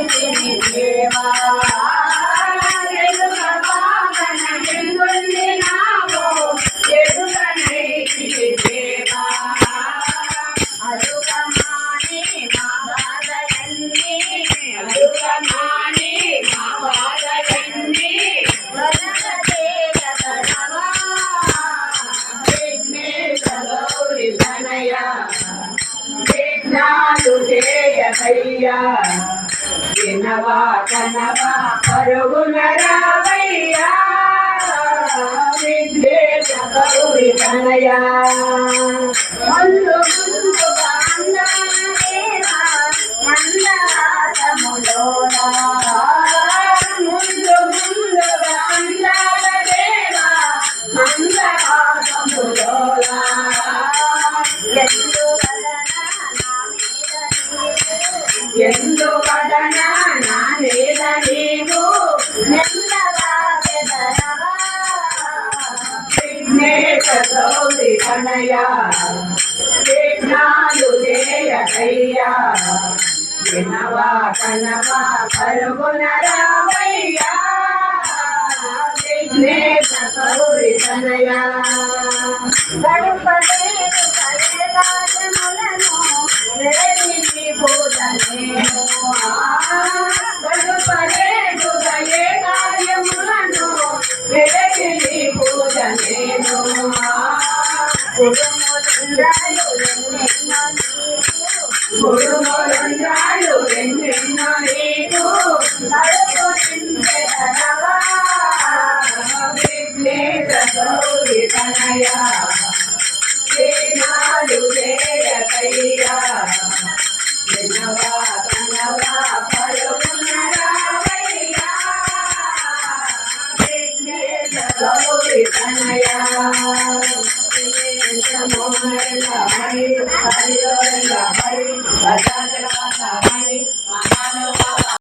దేవా చేయకయ్యా వినవా కనవా పరుగున రావయ్యా విఘ్నేశ గౌరి తనయా ముందు ముందుగా అందాలేవా మందహాసములోనా ముందు ముందుగా అందాలేవా మందహాసములోనా ఎందుకదనా నా మీద నీవు విఘ్నేశ గౌరి తనయా విఘ్నాలు చేయకయ్యా వినవా కనవా పరుగున రావయ్యా విఘ్నేశ గౌరి తనయా గణపదేవు కళగాజములను వెలవిని పూజనేను గణపదేవు కళగాజములను వెలవిని పూజనేను గురుములుండాలు ఎన్నెన్నో నీకు కడుపు నింపెదనవా విఘ్నేశ గౌరి తనయా విఘ్నాలు చేయకయ్యా వినవా కనవా పరుగున రావయ్యా విఘ్నేశ గౌరి తనయా హరి హరి హరి హరి